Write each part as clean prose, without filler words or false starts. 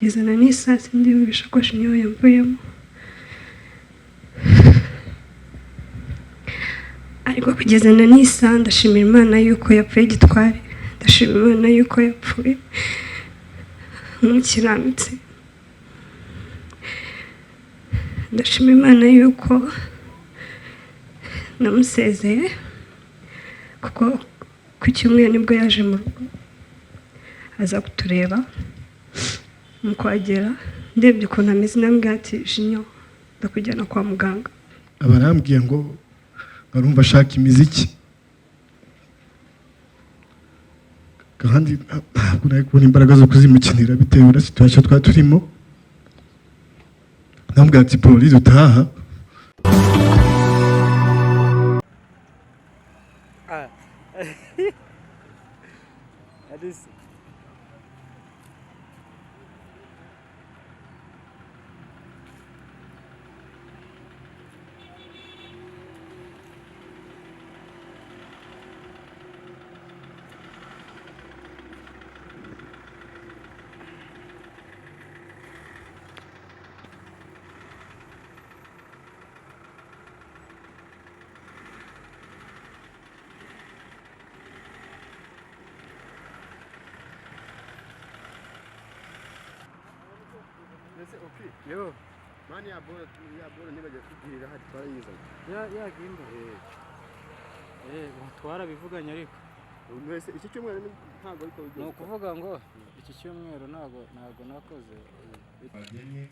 Izana n'isasi ndi mu bishakoshi niyo yamvuyemo, ariko kugezana n'isa ndashimira Imana yuko yapfuye gitware, ndashimira Imana yuko yapfuye nk'umukiranutsi, ndashimira Imana yuko namusezeye kuko ku cyumweru nibwo yaje mu rugo aza kutureba, mu kwagera ndebye ukuntu ameze nambwira ati Jinyo ndakujyana kwa muganga. Abarambwiye ngo barumva ashaka imiziki kandi ntabwo nari kubona imbaraga zo kuzimukinira bitewe na situation twari turimo. Nambwira ati polisi utaha Yo, mani ya bora nibaje kugirira hati twarayiza. Ya gimba. Twarabivuganye ariko. Mwese iki cyumweru ntago ariko bigeze. No kuvuga ngo iki cyumweru ntago nakoze. Bagenye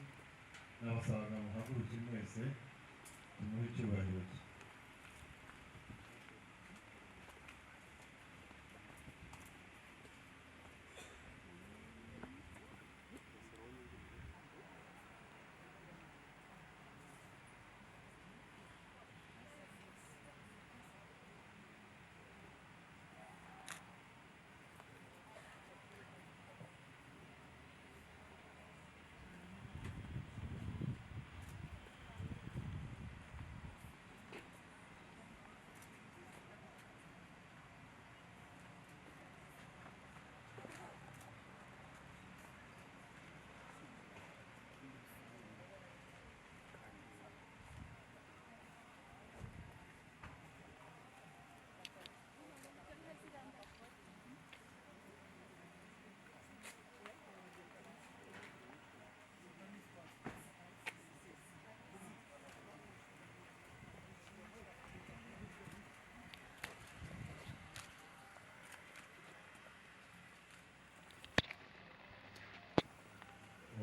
n'abasaga muhaguruki mwese muri cyubahiro.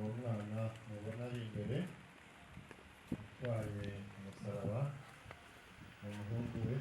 Umwana mubona ari imbere utwaye umusaraba umuhungu we.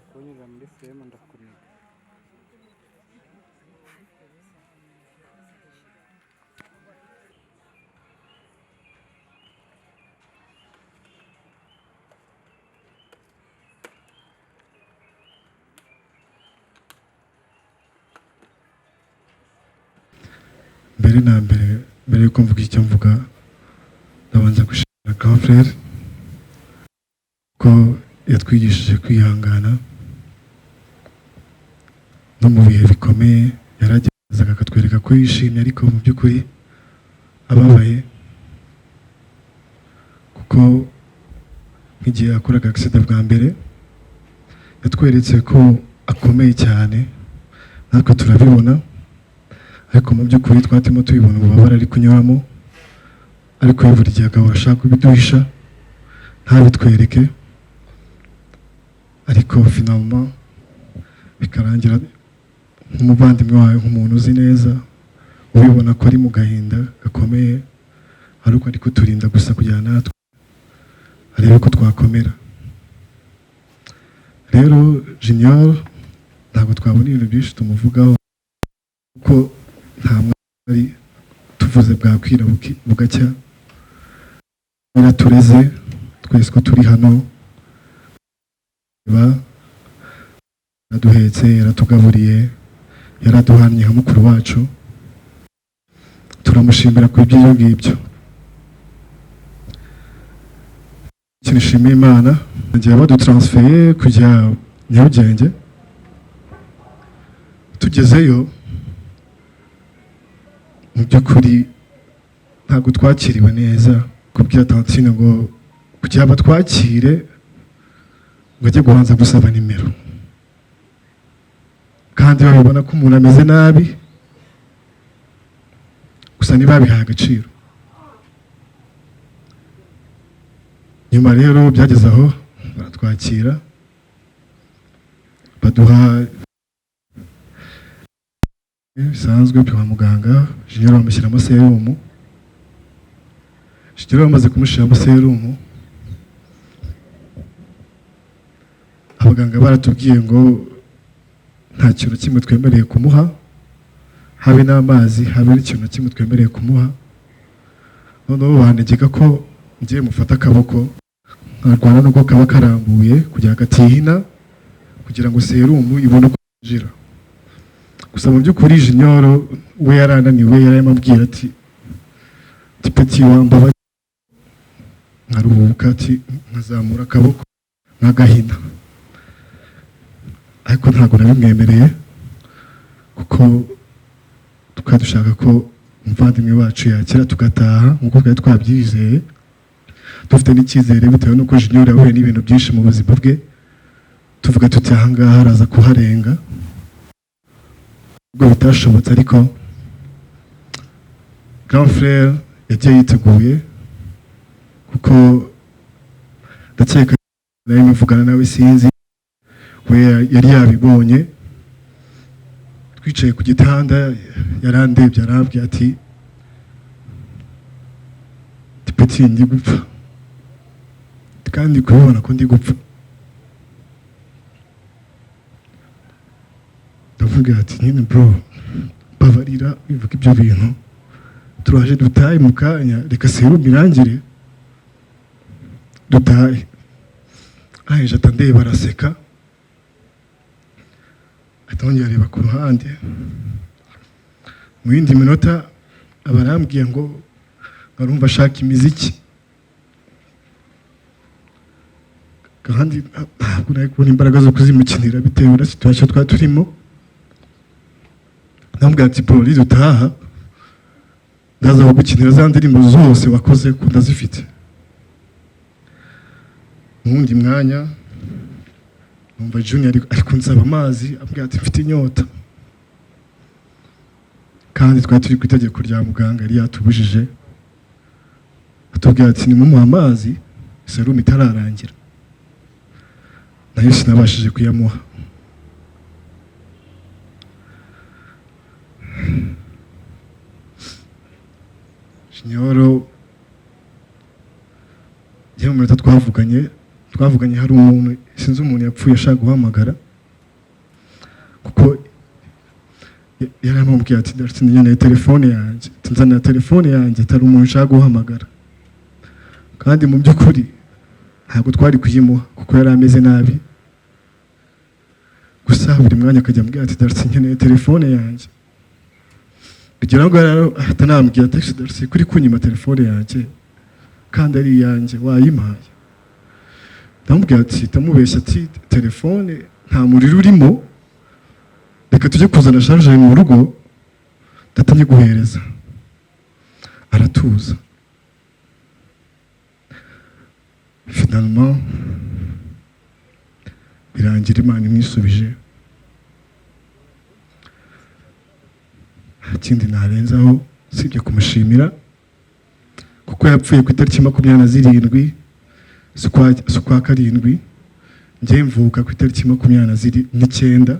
Kunyura muri frame ndakureba. mbere na mbere yuko mvuga icyo mvuga ndabanza gushimira grand frère ko yatwigishije kwihangana no mu bihe bikomeye yaragezaga akatwereka atwereka ko yishimye ariko mu by'ukuri ababaye, kuko nk'igihe yakoraga accident bwa mbere yatweretse ko akomeye cyane, natwe turabibona, ariko mu by'ukuri twatimo tubibona ububabare ari kunyuramo, ariko buri gihe agahora ashaka kubiduhisha ntabitwereke, ariko finalement bikarangira nk'umuvandimwe wawe, nk'umuntu uzi neza, ubibona ko ari mu gahinda gakomeye, ariko ari kuturinda gusa kugira natwe arebe ko twakomera. Rero Junior ntabwo twabona ibintu byinshi tumuvugaho, kuko nta mwari tuvuze bwakwira bugacya, yaratureze twese ko turi hano, yaraduhetse, yaratugaburiye, yaraduhannye nka mukuru wacu, turamushimira ku by'ibyo ngibyo. Ikintu nshimiye Imana, igihe badutransfeye kujya Nyarugenge, tugezeyo mu by'ukuri ntabwo twakiriwe neza, kubwira Tantine ngo kugira batwakire ngo ajye guhanza gusaba nimero, kandi babibona ko umuntu ameze nabi, gusa ntibabihaye agaciro. Nyuma rero byageze aho baratwakira, baduha bisanzwe kwa muganga. Junior bamushyiramo serumu, Junior bamaze kumushyiramo serumu, abaganga baratubwiye ngo nta kintu kimwe twemereye kumuha, habe n'amazi, habe n'ikintu kimwe twemereye kumuha. Noneho bantegeka ko ngiye mufata akaboko nkarwana n'ubwo kaba karambuye kugira ngo atihina, kugira ngo serumu ibone uko yinjira. Gusa mu by'ukuri Junior we yarananiwe, yaramubwira ati Petit wamba nkaruhuka, ati nkazamura akaboko nkagahina, ariko ntabwo nabimwemereye, kuko tukaba dushaka ko umuvandimwe wacu yakira tugataha nk'uko twari twabyizeye, dufite n'icyizere bitewe n'uko Junior yahuye n'ibintu byinshi mu buzima bwe, tuvuga tuti aha ngaha araza kuharenga, ubwo bitashobotse. Ariko grand frère yagiye yiteguye, kuko ndakeka nawe muvugana nawe sinzi, we yari yabibonye, twicaye ku gitanda yarandebye arambwira ati Petit ndi gupfa, kandi kubibona ko ndi gupfa. Ndavuga ati nyine bro, babarira bivuga ibyo bintu, turaje dutahe mu kanya, reka serumu irangire dutahe. Aheje atandeba araseka, atongera areba ku ruhande. Mu yindi minota abarambwiye ngo barumva ashaka imiziki, kandi ntabwo nari kubona imbaraga zo kuzimukinira bitewe na situation twari turimo. Ndamubwira ati bro, dutaha ndaza kugukinira za ndirimbo zose wakoze ko ndazifite. Mu wundi mwanya numva Junior ari kunsaba amazi, ambwira ati mfite inyota, kandi twari turi ku itegeko rya muganga yari yatubujije, atubwira ati nimumuha amazi serumu itararangira. Nayo sinabashije kuyamuha. Junior mu minota twavuganye hari umuntu, sinzi umuntu yapfuye ashaka guhamagara, kuko yaramubwiye ati nkeneye telefone yanjye, nzanira telefone yanjye, atari umuntu ushaka guhamagara. Kandi mu by'ukuri ntabwo twari kuyimuha kuko yari ameze nabi, gusa buri mwanya akajya ambwira ati nkeneye telefone yanjye, kugira ngo atanambwira ati kuri kunyima telefone yanjye kandi ari iyanjye wayimpaye. Ndamubwira ati tamubeshya ati telefone nta muriro urimo, reka tujye kuzana charger mu rugo ndatangiye guhereza aratuza finalement birangira Imana imwisubije. Ikindi narenzaho sibyo kumushimira kuko yapfuye ku itariki 27 z'ukwa karindwi, njye mvuka ku itariki 29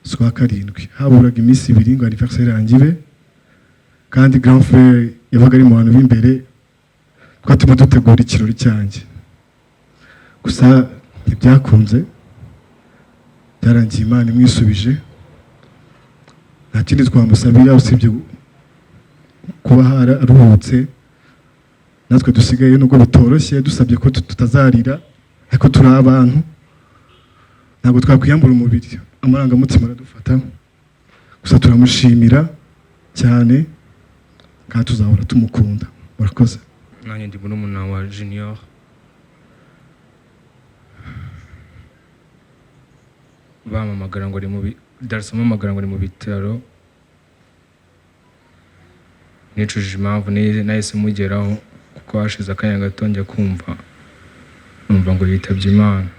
z'ukwa karindwi, haburaga iminsi 2 ngo anniversaire yanjye, kandi grand frère yabaga ari mu bantu b'imbere twatuma dutegura ikirori cyanjye. Gusa ntibyakunze, byarangiye Imana imwisubije. Nta kindi twamusabira usibye kuba aruhutse, natwe dusigaye nubwo bitoroshye dusabye ko tutazarira, ariko turi abantu ntabwo twakwiyambura umubiri, amarangamutima aradufata. Gusa turamushimira cyane kandi tuzahora tumukunda. Murakoze. Nanjye ndi murumuna wa Junior, bamamagara ngo ari mu Dar-es-Salaam ngo ari mu bitaro. Nicujije impamvu nahise mugeraho kuko hashize akanya gato njya kumva numva ngo yitabye Imana.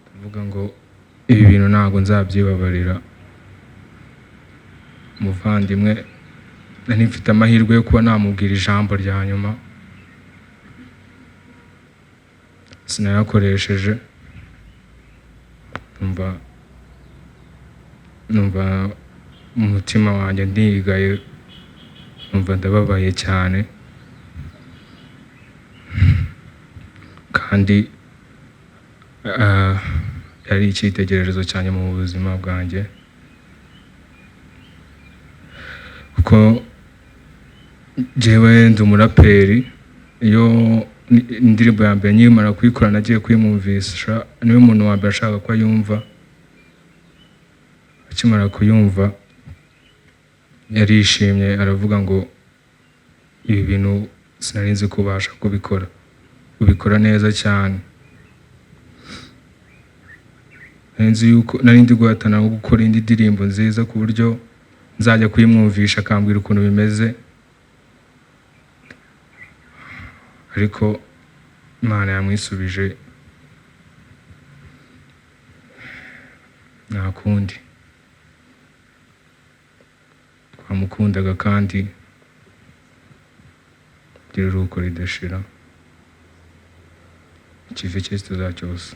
Tuvuga ngo ibi bintu ntabwo nzabyibabarira. Umuvandimwe nari mfite amahirwe yo kuba namubwira ijambo rya nyuma, sinayakoresheje. Numva umutima wanjye ndigaye, numva ndababaye cyane, kandi yari icyitegererezo cyane mu buzima bwanjye, kuko jewe ndi umuraperi. Iyo indirimbo ya mbere nkimara kuyikora nagiye kuyimwumvisha, niwe muntu wa mbere ashaka ko yumva. Akimara kuyumva yarishimye, aravuga ngo ibi bintu sinari nzi ko ubasha kubikora, ubikora neza cyane. Nari ndi guhatana no gukora indi ndirimbo nziza ku buryo nzajya kuyimwumvisha akambwira ukuntu bimeze, ariko Imana yamwisubije. Nta kundi, twamukundaga kandi gira uruhuko ridashira, ikivi cye tuzacyose.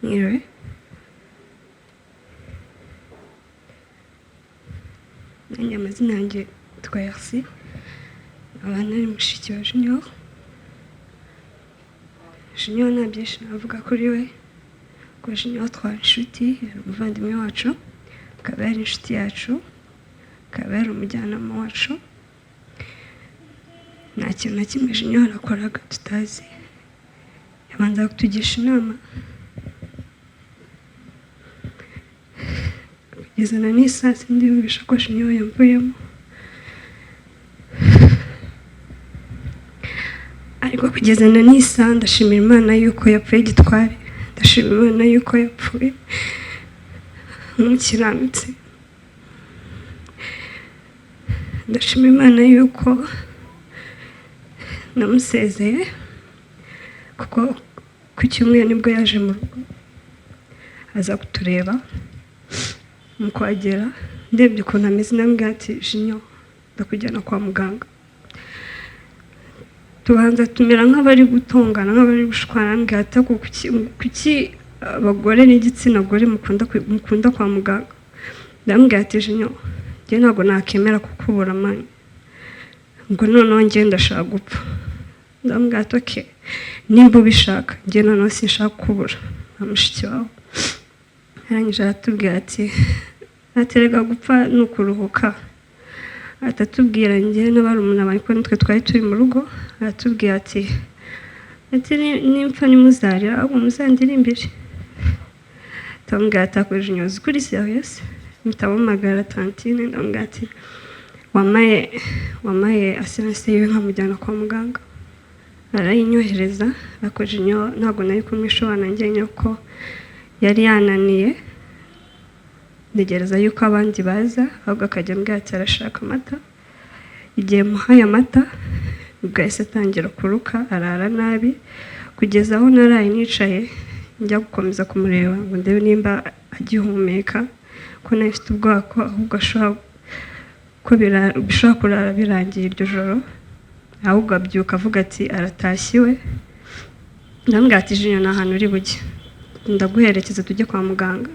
Anyway, nanjye amazina yanjye Turi, abana ari mushiki wa Junior. Junior nta byinshi navuga kuri we, kuko Junior twari inshuti, yari umuvandimwe wacu, akaba yari inshuti yacu, akaba yari umujyanama wacu. Nta kintu na kimwe Junior akoraga tutazi, yabanza kutugisha inama. Kugeza na n'isaha sindiyumvisha ko Junior yamvuyemo, ariko kugeza na n'isaha ndashimira Imana yuko yapfuye gitwari, ndashimira Imana yuko yapfuye nk'umukiranutsi, ndashimira Imana yuko namusezeye, kuko ku cyumweru nibwo yaje mu rugo aza kutureba. Mu kuhagera ndebye ukuntu ameze, nambwira ati Junior ndakujyana kwa muganga. Tubanza tumera nk'abari gutongana, nk'abari gushwana, nambwira ati kuki abagore n'igitsina gore mukunda kwa muganga. Ndambwira ati Junior njye ntabwo nakemera kukubura mani, ngo noneho njye ndashaka gupfa. Ndambwira ati okay, nimba ubishaka njye noneho sinshaka kukubura nka mushiki wawe. Arangije aratubwira ati aterega gupfa ni ukuruhuka. Atatubwira njye n'abarumuna banjye ko nitwe twari turi mu rugo, aratubwira ati nimpfa nimuzarira ahubwo muzandira imbere. Ndamubwira ati ako Junior uzi kuri serious? Mpitamuhamagara tantine, ndamubwira ati wamaye assurance yiwe nkamujyana kwa muganga. arayinyohereza ariko jinyo ntabwo nari kumwishobora njye ko yari yananiye ntegereza yuko abandi baza ahubwo akajya ambwira ati arashaka amata. Igihe muhaye amata ubwo yahise atangira kuruka arara nabi kugeza aho naraye nicaye njya gukomeza kumureba ngo ndebe nimba agihumeka ko nafite ubwoba ko ahubwo bishobora kurara birangiye iryo joro ahubwo abyuka avuga ati aratashyiwe. ndambwira ati jinyo ni ahantu uri bujye ndaguherekeza tujye kwa muganga.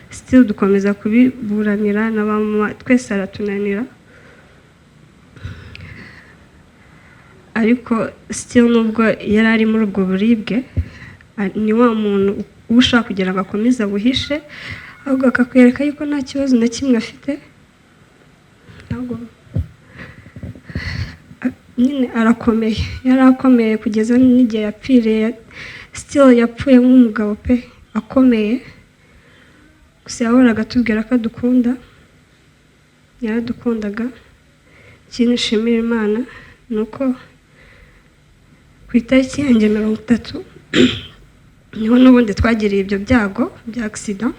Still dukomeza kubiburanira n'abamama twese aratunanira ariko still nubwo yari ari muri ubwo buribwe ni wa muntu ushaka kugira ngo akomeze abuhishe ahubwo akakwereka yuko nta kibazo na kimwe afite. ntabwo nyine arakomeye yari akomeye kugeza n'igihe yapfiriye. Still yapfuye nk'umugabo pe akomeye gusa yahoraga atubwira ko adukunda yaradukundaga. Ikintu nshimira Imana ni uko ku itariki yanjye 30 niho n'ubundi twagiriye ibyo byago bya accident.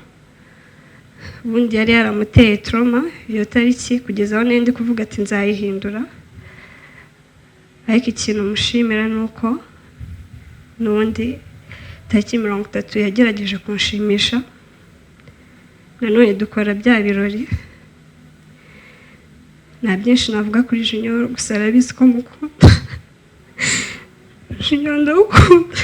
Ubundi yari yaramuteye trauma iyo tariki kugeza aho ndi kuvuga ati nzayihindura ariko ikintu mushimira ni uko n'ubundi tariki 30 yagerageje kunshimisha. Nanone dukora bya birori nta byinshi navuga kuri jinyo gusa arabizi ko mukunda jinyo ndagukunda.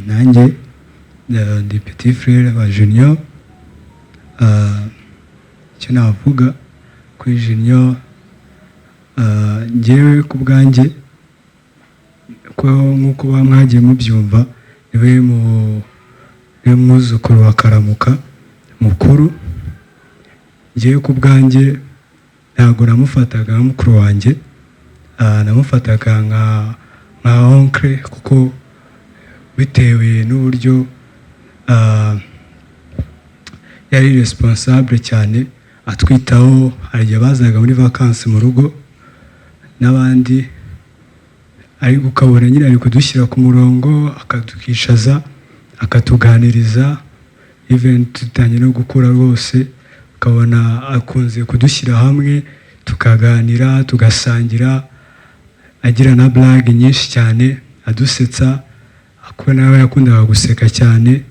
nanjye ndi petit frère wa Junior. Icyo navuga kuri Junior njyewe ku bwanjye ko nk'uko mwagiye mubyumva niwe mwuzukuru wa Karamuka mukuru. Njyewe ku bwanjye ntabwo namufataga nka mukuru wanjye namufataga nka oncle kuko bitewe n'uburyo yari responsable cyane atwitaho. Hari igihe bazaga muri vacances mu rugo n'abandi ariko ukabona nyine ari kudushyira ku murongo akadukicaza akatuganiriza even tutanye no gukura rwose ukabona akunze kudushyira hamwe tukaganira tugasangira agira na blague nyinshi cyane adusetsa ako nawe yakundaga guseka cyane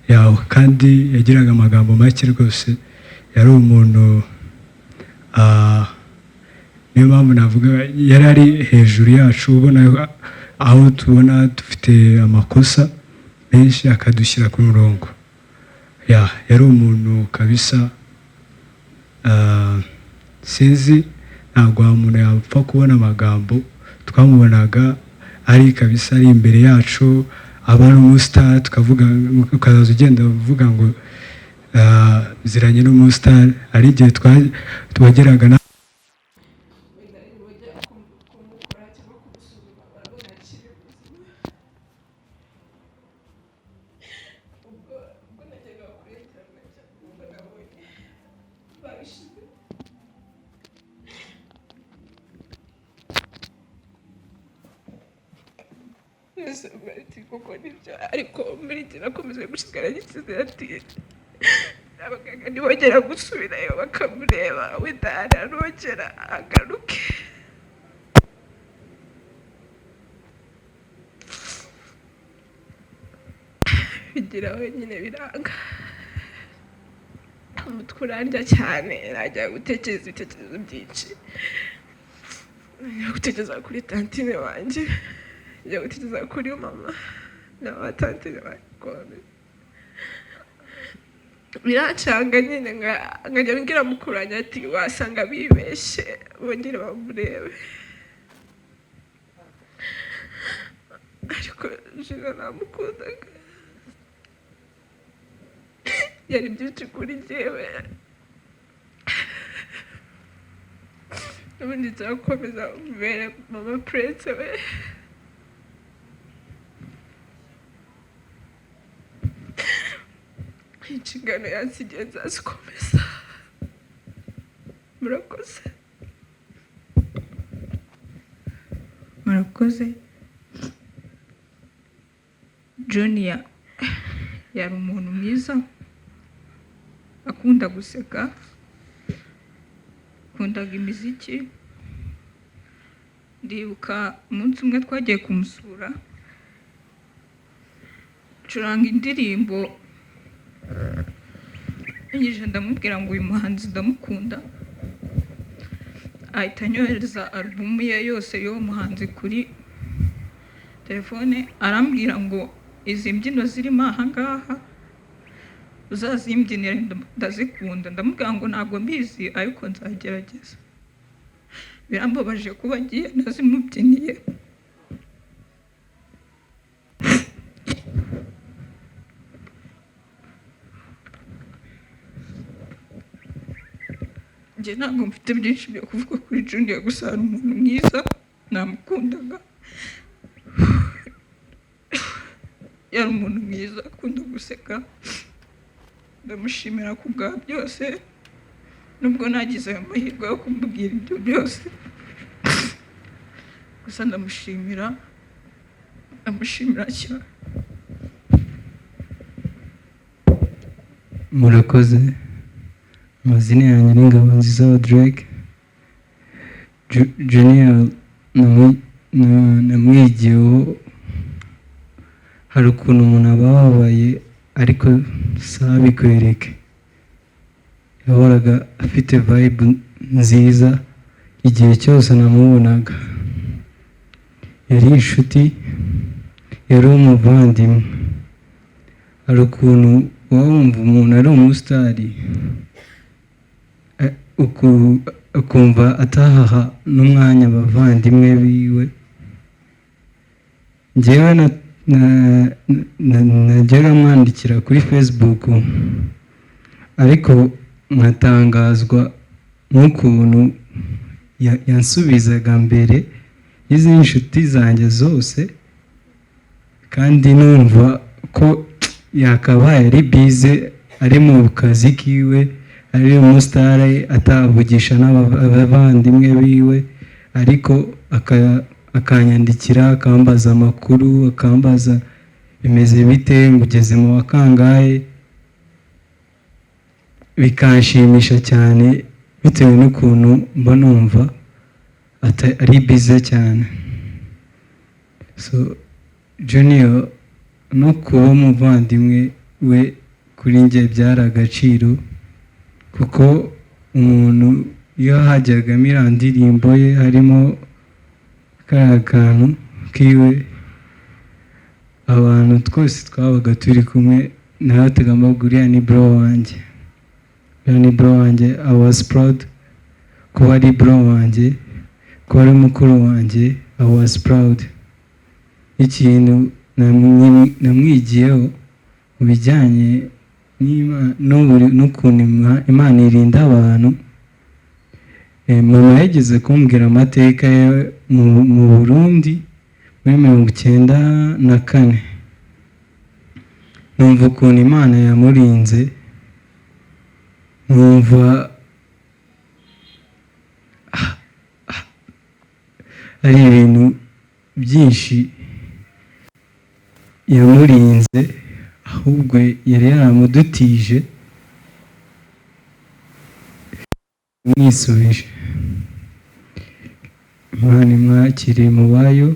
yawe kandi yagiraga amagambo make rwose. Yari umuntu niyo mpamvu navuga yari ari hejuru yacu ubona aho tubona dufite amakosa menshi akadushyira ku murongo. Yari umuntu kabisa sinzi ntabwo umuntu yapfa kubona amagambo. Twamubonaga ari kabisa ari imbere yacu aba ari umustar tukavuga ukazaza ugenda uvuga ngo ziranye n'umustar. Ari igihe twageraga na kuko nibyo ariko muri gihe nakomeje gushikara gikizera ati abaganga ntibongera gusubirayo bakamureba wenda arongera agaruke. bigira wenyine biranga umutwe urandya cyane najya gutekereza ibitekerezo byinshi najya gutekereza kuri tantine wanjye njya gutekereza kuri mama n'abatantine banjye biracanga nyine nkajya mbwira mukuru wanjye ati wasanga bibeshye bongere bamurebe ariko jina namukundaga yari byinshi kuri njyewe n'ubundi nzakomeza mbere mama prince we inshingano yansigiye nzazikomeza murakoze. murakoze. Junior yari umuntu mwiza, akunda guseka, akundaga imiziki. Ndibuka umunsi umwe twagiye kumusura, curanga indirimbo, ngije ndamubwira ngo uyu muhanzi ndamukunda, ahita anyohereza alubumu ye yose y'uwo muhanzi kuri telefone, arambwira ngo izi mbyino zirimo aha ngaha uzazimbyinira, ndazikunda. ndamubwira ngo ntabwo mbizi ariko nzagerageza. Birambabaje kuba agiye nazimubyiniye. Njye ntabwo mfite byinshi byo kuvuga kuri Junior, gusa ari umuntu mwiza, namukundaga. Yari umuntu mwiza, akunda guseka. Ndamushimira ku bwa byose, nubwo nagize ayo mahirwe yo kumubwira ibyo byose, gusa ndamushimira cyane. murakoze. Amazina yanjye ni Ngabonziza wa Drake. Junior namwigiyeho, hari ukuntu umuntu aba ababaye ariko sabikwereke. Yahoraga afite vibe nziza igihe cyose namubonaga. Yari inshuti, yari umuvandimwe. Hari ukuntu wumva umuntu ari umusitari ukumva atahaha n'umwanya abavandimwe biwe. Njyewe najyaga mwandikira kuri Facebook, ariko nkatangazwa n'ukuntu yansubizaga mbere y'izi nshuti zanjye zose, kandi numva ko yakabaye ari bize, ari mu kazi kiwe, ari umusitari, atavugisha n'abavandimwe biwe, ariko akanyandikira, akambaza amakuru, akambaza bimeze bite, ngugeze mu wa kangahe. Bikanshimisha cyane bitewe n'ukuntu mba numva ari bize cyane. So Junior no kuba umuvandimwe we kuri njye byari agaciro, kuko umuntu iyo hajyagamo iriya ndirimbo ye harimo kariya kantu kiwe, abantu twose twabaga turi kumwe nawe tugomba uriya ni bro wanjye. I was proud kuba ari bro wanjye, kuba ari mukuru wanjye. I was proud. Ikintu namwigiyeho mu bijyanye n'ukuntu Imana irinda abantu. Mama yageze kumbwira amateka ye mu Burundi muri 1994. Numva ukuntu Imana yamurinze, numva ari ibintu byinshi yamurinze, ahubwo yari yaramudutije mwisubije. Imana imwakire mu bayo.